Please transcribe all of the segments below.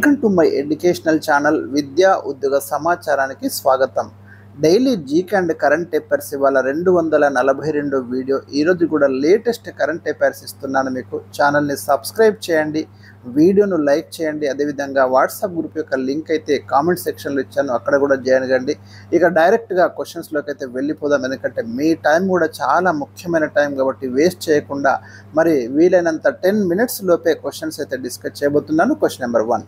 Welcome to my educational channel విద్యా ఉద్యోగ సమాచారానికి స్వాగతం. Daily GK and current affairs ఇవాళ 242 వీడియో. ఈరోజు కూడా లేటెస్ట్ కరెంట్ అఫైర్స్ ఇస్తున్నాను. మీకు ఛానల్ని సబ్స్క్రైబ్ చేయండి, వీడియోను లైక్ చేయండి. అదేవిధంగా వాట్సాప్ గ్రూప్ యొక్క లింక్ అయితే కామెంట్ సెక్షన్లో ఇచ్చాను, అక్కడ కూడా జాయిన్ కండి. ఇక డైరెక్ట్గా క్వశ్చన్స్లోకి అయితే వెళ్ళిపోదాం. ఎందుకంటే మీ టైం కూడా చాలా ముఖ్యమైన టైం కాబట్టి వేస్ట్ చేయకుండా మరి వీలైనంత 10 minutes లోపే క్వశ్చన్స్ అయితే డిస్కస్ చేయబోతున్నాను. క్వశ్చన్ నెంబర్ 1,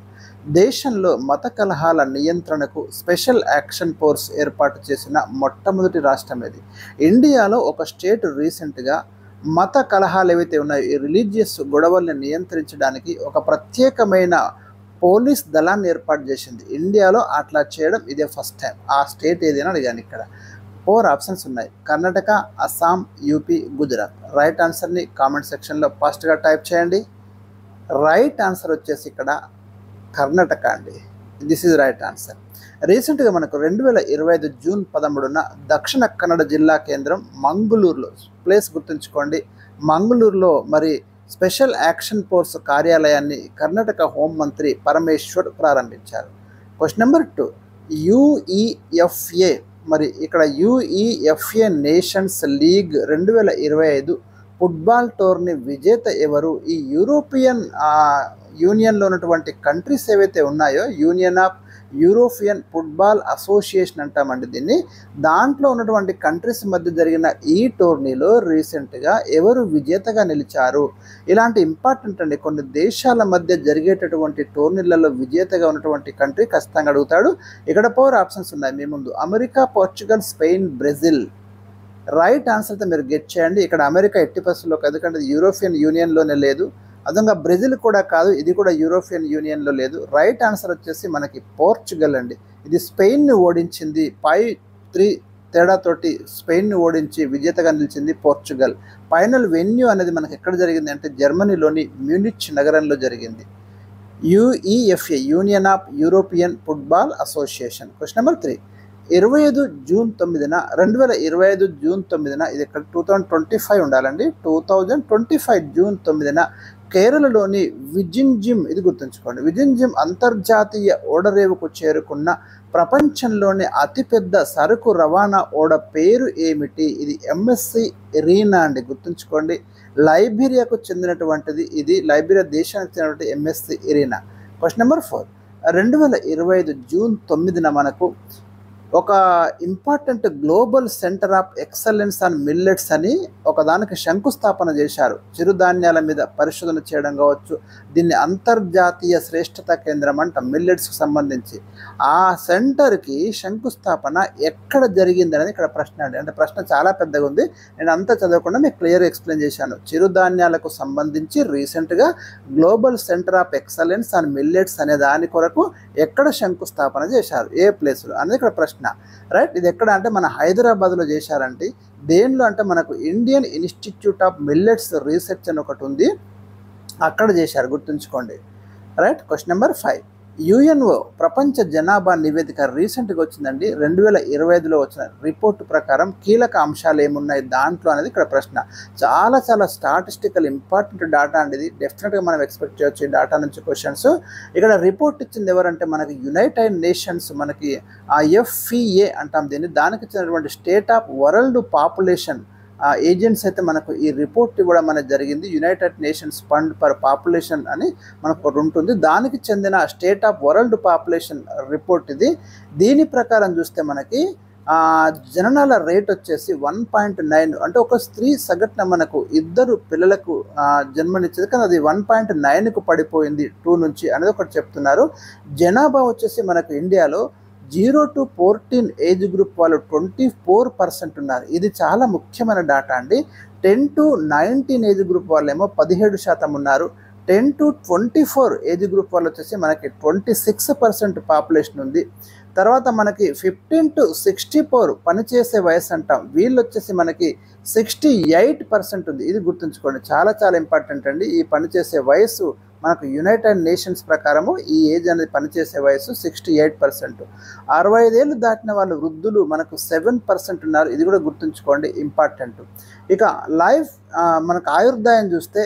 దేశంలో మత కలహాల నియంత్రణకు స్పెషల్ యాక్షన్ ఫోర్స్ ఏర్పాటు చేసిన మొట్టమొదటి రాష్ట్రం ఇది. ఇండియాలో ఒక స్టేట్ రీసెంట్గా మత కలహాలు ఏవైతే ఉన్నాయో, ఈ రిలీజియస్ గొడవల్ని నియంత్రించడానికి ఒక ప్రత్యేకమైన పోలీస్ దళాన్ని ఏర్పాటు చేసింది. ఇండియాలో అట్లా చేయడం ఇదే ఫస్ట్ టైం. ఆ స్టేట్ ఏదైనా అడిగాను. ఇక్కడ 4 ఆప్షన్స్ ఉన్నాయి: కర్ణాటక, అస్సాం, యూపీ, గుజరాత్. రైట్ ఆన్సర్ని కామెంట్ సెక్షన్లో ఫాస్ట్గా టైప్ చేయండి. రైట్ ఆన్సర్ వచ్చేసి ఇక్కడ కర్ణాటక అండి. This is right answer. రీసెంట్గా మనకు 2025 జూన్ 13న దక్షిణ కన్నడ జిల్లా కేంద్రం మంగళూరులో, ప్లేస్ గుర్తుంచుకోండి, మంగళూరులో మరి స్పెషల్ యాక్షన్ ఫోర్స్ కార్యాలయాన్ని కర్ణాటక హోంమంత్రి పరమేశ్వర్ ప్రారంభించారు. క్వశ్చన్ నెంబర్ 2, యుఈఎఫ్ఏ మరి ఇక్కడ UEFA nations league 2025 football tourney విజేత ఎవరు? ఈ యూరోపియన్ యూనియన్లో ఉన్నటువంటి కంట్రీస్ ఏవైతే ఉన్నాయో, union of European football association అంటామండి దీన్ని. దాంట్లో ఉన్నటువంటి కంట్రీస్ మధ్య జరిగిన ఈ టోర్నీలో రీసెంట్గా ఎవరు విజేతగా నిలిచారు? ఇలాంటి ఇంపార్టెంట్ అండి. కొన్ని దేశాల మధ్య జరిగేటటువంటి టోర్నీలలో విజేతగా ఉన్నటువంటి కంట్రీ ఖచ్చితంగా అడుగుతాడు. ఇక్కడ 4 ఆప్షన్స్ ఉన్నాయి మీ ముందు: America, Portugal, Spain, Brazil. Right answer అయితే మీరు గెట్ చేయండి. ఇక్కడ అమెరికా 80%లో, ఎందుకంటే యూరోపియన్ యూనియన్లోనే లేదు. అదంగా బ్రెజిల్ కూడా కాదు, ఇది కూడా యూరోపియన్ యూనియన్లో లేదు. రైట్ ఆన్సర్ వచ్చేసి మనకి పోర్చుగల్ అండి. ఇది స్పెయిన్ని ఓడించింది. 5-3 తేడాతోటి స్పెయిన్ని ఓడించి విజేతగా నిలిచింది పోర్చుగల్. ఫైనల్ వెన్యూ అనేది మనకి ఎక్కడ జరిగింది అంటే జర్మనీలోని మ్యూనిచ్ నగరంలో జరిగింది. UEFA, union of European football association. Question number 3, 2025 June 9న ఇది ఇక్కడ 2025 ఉండాలండి. 2025 జూన్ 9న కేరళలోని విజింజిమ్, ఇది గుర్తుంచుకోండి, విజింజిమ్ అంతర్జాతీయ ఓడరేవుకు చేరుకున్న ప్రపంచంలోని అతిపెద్ద సరుకు రవాణా ఓడ పేరు ఏమిటి? ఇది ఎంఎస్సి ఇరీనా అండి, గుర్తుంచుకోండి. లైబీరియాకు చెందినటువంటిది ఇది, లైబీరియా దేశానికి చెందినటువంటి MSC Irina. Question number 4, 2025 June 9న మనకు ఒక important global centre of excellence on millets అని ఒకదానికి శంకుస్థాపన చేశారు. చిరుధాన్యాల మీద పరిశోధన చేయడం కావచ్చు, దీన్ని అంతర్జాతీయ శ్రేష్టత కేంద్రం అంట మిల్లెట్స్కి సంబంధించి. ఆ సెంటర్కి శంకుస్థాపన ఎక్కడ జరిగింది అనేది ఇక్కడ ప్రశ్న అండి. అంటే ప్రశ్న చాలా పెద్దగా ఉంది, నేను అంతా చదవకుండా మీకు క్లియర్గా ఎక్స్ప్లెయిన్ చేశాను. చిరుధాన్యాలకు సంబంధించి రీసెంట్గా global centre of excellence on millets అనే దాని కొరకు ఎక్కడ శంకుస్థాపన చేశారు, ఏ ప్లేస్లో అనేది ఇక్కడ ప్రశ్న. రైట్, ఇది ఎక్కడ అంటే మన హైదరాబాద్లో చేశారంటే. దేనిలో అంటే మనకు Indian institute of millets research అని ఒకటి ఉంది, అక్కడ చేశారు, గుర్తుంచుకోండి. రైట్. క్వశ్చన్ నెంబర్ 5, యుఎన్ఓ ప్రపంచ జనాభా నివేదిక రీసెంట్గా వచ్చిందండి. 2025లో వచ్చిన రిపోర్టు ప్రకారం కీలక అంశాలు ఏమున్నాయి దాంట్లో అనేది ఇక్కడ ప్రశ్న. చాలా స్టాటిస్టికల్ ఇంపార్టెంట్ డాటా అండి ఇది. డెఫినెట్గా మనం ఎక్స్పెక్ట్ చేయొచ్చు ఈ డాటా నుంచి క్వశ్చన్స్. ఇక్కడ రిపోర్ట్ ఇచ్చింది ఎవరంటే మనకి యునైటెడ్ నేషన్స్, మనకి ఎఫ్ఈఏ అంటాం దీన్ని, దానికి చెందినటువంటి state of world population agents అయితే మనకు ఈ రిపోర్ట్ ఇవ్వడం అనేది జరిగింది. United nations fund per population అని మనకు ఒకటి ఉంటుంది, దానికి చెందిన state of world population report ఇది. దీని ప్రకారం చూస్తే మనకి జననాల రేట్ వచ్చేసి 1.9, అంటే ఒక స్త్రీ సగటున మనకు 2 పిల్లలకు జన్మనిచ్చేది, కానీ అది 1.9కు పడిపోయింది 2 నుంచి అనేది ఒకటి చెప్తున్నారు. జనాభా వచ్చేసి మనకు ఇండియాలో 0 to 14 ఏజ్ గ్రూప్ వాళ్ళు 24% ఉన్నారు. ఇది చాలా ముఖ్యమైన డాటా అండి. 10 to 19 ఏజ్ గ్రూప్ వాళ్ళేమో 17% ఉన్నారు. 10 to 24 ఏజ్ గ్రూప్ వాళ్ళు వచ్చేసి మనకి 26% పాపులేషన్ ఉంది. తర్వాత మనకి 15 to 64 పనిచేసే వయసు అంటాం, వీళ్ళు వచ్చేసి మనకి 68% ఉంది. ఇది గుర్తుంచుకోండి, చాలా ఇంపార్టెంట్ అండి. ఈ పనిచేసే వయసు మనకు యునైటెడ్ నేషన్స్ ప్రకారము ఈ ఏజ్ అనేది పనిచేసే వయసు 68%. 65 ఏళ్ళు దాటిన వాళ్ళు వృద్ధులు మనకు 7% ఉన్నారు. ఇది కూడా గుర్తుంచుకోండి, ఇంపార్టెంట్. ఇక లైఫ్ మనకు ఆయుర్దాయం చూస్తే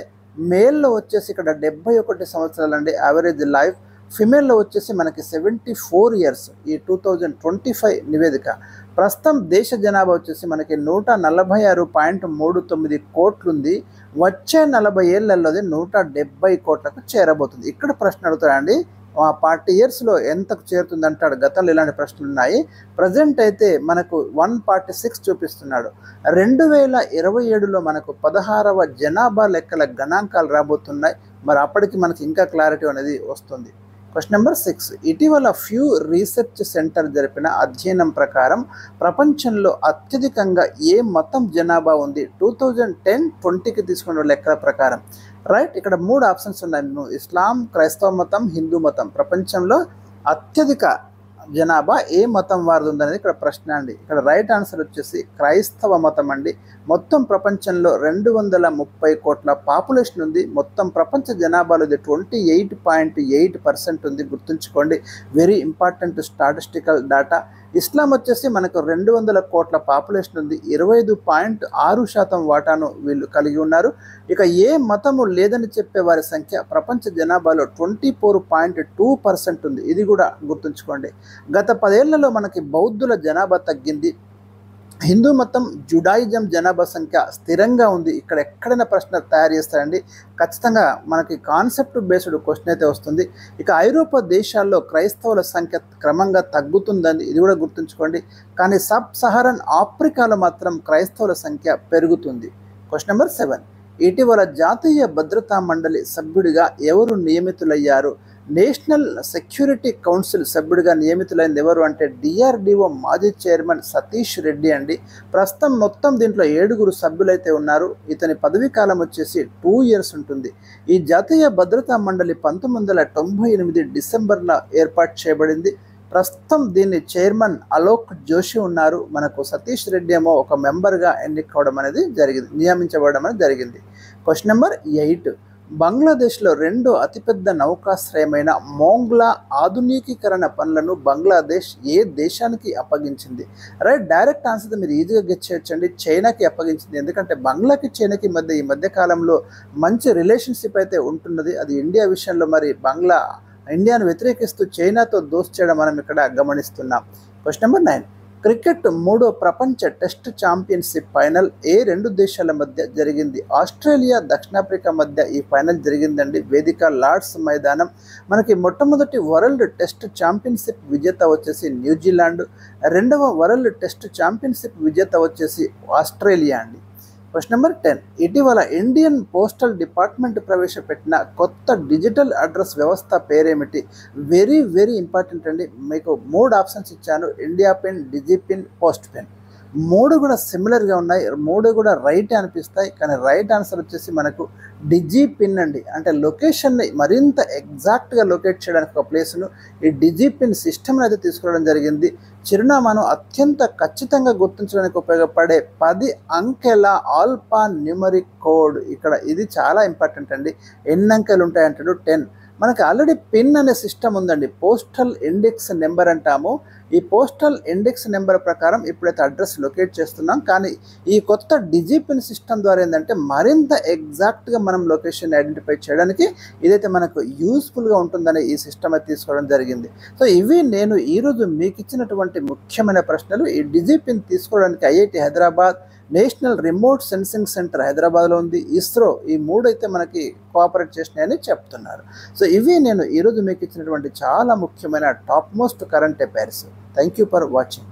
మేల్లో వచ్చేసి ఇక్కడ 71 సంవత్సరాలు అండి యావరేజ్ లైఫ్. ఫిమేల్లో వచ్చేసి మనకి 74 ఇయర్స్ ఈ 2025 నివేదిక. ప్రస్తుతం దేశ జనాభా వచ్చేసి మనకి 146.39 కోట్లుంది. వచ్చే 40 ఏళ్లలో అది 170 కోట్లకు చేరబోతుంది. ఇక్కడ ప్రశ్న అడుగుతారండి, 40 ఇయర్స్లో ఎంతకు చేరుతుంది అంటాడు. గతంలో ఇలాంటి ప్రశ్నలు ఉన్నాయి. ప్రజెంట్ అయితే మనకు 146 చూపిస్తున్నాడు. 2027లో మనకు 16వ జనాభా లెక్కల గణాంకాలు రాబోతున్నాయి. మరి అప్పటికి మనకి ఇంకా క్లారిటీ అనేది వస్తుంది. Question number 6. ఇటీవల ఫ్యూ రీసెర్చ్ సెంటర్ జరిపిన అధ్యయనం ప్రకారం ప్రపంచంలో అత్యధికంగా ఏ మతం జనాభా ఉంది 2010-20కి తీసుకున్న లెక్కల ప్రకారం? రైట్, ఇక్కడ 3 ఆప్షన్స్ ఉన్నాయి. ఇస్లాం, క్రైస్తవ మతం, హిందూ మతం. ప్రపంచంలో అత్యధిక జనాభా ఏ మతం వారిది ఉందనేది ఇక్కడ ప్రశ్న అండి. ఇక్కడ రైట్ ఆన్సర్ వచ్చేసి క్రైస్తవ మతం అండి. మొత్తం ప్రపంచంలో 230 కోట్ల పాపులేషన్ ఉంది. మొత్తం ప్రపంచ జనాభాలో ఇది 28.8% ఉంది. గుర్తుంచుకోండి, వెరీ ఇంపార్టెంట్ స్టాటిస్టికల్ డాటా. ఇస్లాం వచ్చేసి మనకు 200 కోట్ల పాపులేషన్ ఉంది. 25.6% వాటాను వీళ్ళు కలిగి ఉన్నారు. ఇక ఏ మతము లేదని చెప్పే వారి సంఖ్య ప్రపంచ జనాభాలో 24.2% ఉంది. ఇది కూడా గుర్తుంచుకోండి. గత 10 ఏళ్లలో మనకి బౌద్ధుల జనాభా తగ్గింది. హిందూ మతం, జుడాయిజం జనాభా సంఖ్య స్థిరంగా ఉంది. ఇక్కడ ఎక్కడైనా ప్రశ్న తయారు చేస్తారండి, ఖచ్చితంగా మనకి కాన్సెప్ట్ బేస్డ్ క్వశ్చన్ అయితే వస్తుంది. ఇక ఐరోపా దేశాల్లో క్రైస్తవుల సంఖ్య క్రమంగా తగ్గుతుందని ఇది కూడా గుర్తుంచుకోండి. కానీ సబ్ సహారన్ ఆఫ్రికాలో మాత్రం క్రైస్తవుల సంఖ్య పెరుగుతుంది. Question number 7. ఇటీవల జాతీయ భద్రతా మండలి సభ్యుడిగా ఎవరు నియమితులయ్యారు? నేషనల్ సెక్యూరిటీ కౌన్సిల్ సభ్యుడిగా నియమితులైంది ఎవరు అంటే డిఆర్డిఓ మాజీ చైర్మన్ సతీష్ రెడ్డి అండి. ప్రస్తుతం మొత్తం దీంట్లో 7 సభ్యులైతే ఉన్నారు. ఇతని పదవీ కాలం వచ్చేసి 2 ఇయర్స్ ఉంటుంది. ఈ జాతీయ భద్రతా మండలి 1998 డిసెంబర్లో ఏర్పాటు చేయబడింది. ప్రస్తుతం దీన్ని చైర్మన్ అలోక్ జోషి ఉన్నారు. మనకు సతీష్ రెడ్డి ఏమో ఒక మెంబర్గా ఎన్నికవడం అనేది జరిగింది, నియమించబడడం అనేది జరిగింది. Question number 8. బంగ్లాదేశ్లో 2వ అతిపెద్ద నౌకాశ్రయమైన మోంగ్లా ఆధునికీకరణ పనులను బంగ్లాదేశ్ ఏ దేశానికి అప్పగించింది? రైట్, డైరెక్ట్ ఆన్సర్ మీరు ఈజీగా గెట్ చేయొచ్చండి. చైనాకి అప్పగించింది. ఎందుకంటే బంగ్లాకి చైనాకి ఈ మధ్య కాలంలో మంచి రిలేషన్షిప్ అయితే ఉంటున్నది. అది ఇండియా విషయంలో మరి బంగ్లా ఇండియాను వ్యతిరేకిస్తూ చైనాతో దోస్తీ చేయడం మనం ఇక్కడ గమనిస్తున్నాం. Question number 9. క్రికెట్ 3వ ప్రపంచ టెస్ట్ ఛాంపియన్షిప్ ఫైనల్ ఏ 2 దేశాల మధ్య జరిగింది? ఆస్ట్రేలియా, దక్షిణాఫ్రికా మధ్య ఈ ఫైనల్ జరిగిందండి. వేదిక లార్డ్స్ మైదానం. మనకి మొట్టమొదటి వరల్డ్ టెస్ట్ ఛాంపియన్షిప్ విజేత వచ్చేసి న్యూజిలాండ్. 2వ వరల్డ్ టెస్ట్ ఛాంపియన్షిప్ విజేత వచ్చేసి ఆస్ట్రేలియా అండి. Question number 10. ఇటీవల ఇండియన్ పోస్టల్ డిపార్ట్మెంట్ ప్రవేశపెట్టిన కొత్త డిజిటల్ అడ్రస్ వ్యవస్థ పేరేమిటి? వెరీ వెరీ ఇంపార్టెంట్ అండి. మీకు 3 ఆప్షన్స్ ఇచ్చాను. ఇండియా పిన్, డిజి పిన్, పోస్ట్ పిన్. 3 కూడా సిమిలర్గా ఉన్నాయి. 3 కూడా రైట్ అనిపిస్తాయి. కానీ రైట్ ఆన్సర్ వచ్చేసి మనకు డిజి పిన్ అండి. అంటే లొకేషన్ని మరింత ఎగ్జాక్ట్గా లొకేట్ చేయడానికి ఒక ప్లేస్ను ఈ డిజి పిన్ సిస్టమ్ని అయితే తీసుకురావడం జరిగింది. చిరునామాను అత్యంత ఖచ్చితంగా గుర్తించడానికి ఉపయోగపడే 10 అంకెల ఆల్ఫా న్యూమరిక్ కోడ్. ఇక్కడ ఇది చాలా ఇంపార్టెంట్ అండి. ఎన్ని అంకెలు ఉంటాయంటాడు? 10. మనకి ఆల్రెడీ పిన్ అనే సిస్టమ్ ఉందండి. పోస్టల్ ఇండెక్స్ నెంబర్ అంటాము. ఈ పోస్టల్ ఇండెక్స్ నెంబర్ ప్రకారం ఇప్పుడైతే అడ్రస్ లొకేట్ చేస్తున్నాం. కానీ ఈ కొత్త డిజి పిన్ సిస్టమ్ ద్వారా ఏంటంటే మరింత ఎగ్జాక్ట్గా మనం లొకేషన్ ఐడెంటిఫై చేయడానికి ఇదైతే మనకు యూస్ఫుల్గా ఉంటుందని ఈ సిస్టమ్ అయితే తీసుకోవడం జరిగింది. సో ఇవి నేను ఈరోజు మీకు ఇచ్చినటువంటి ముఖ్యమైన ప్రశ్నలు. ఈ డిజి పిన్ తీసుకోవడానికి IIT Hyderabad, national remote sensing centre హైదరాబాద్లో ఉంది, ఇస్రో, ఈ 3 అయితే మనకి కోఆపరేట్ చేసినాయని చెప్తున్నారు. సో ఇవి నేను ఈరోజు మీకు ఇచ్చినటువంటి చాలా ముఖ్యమైన top most current affairs. Thank you for watching.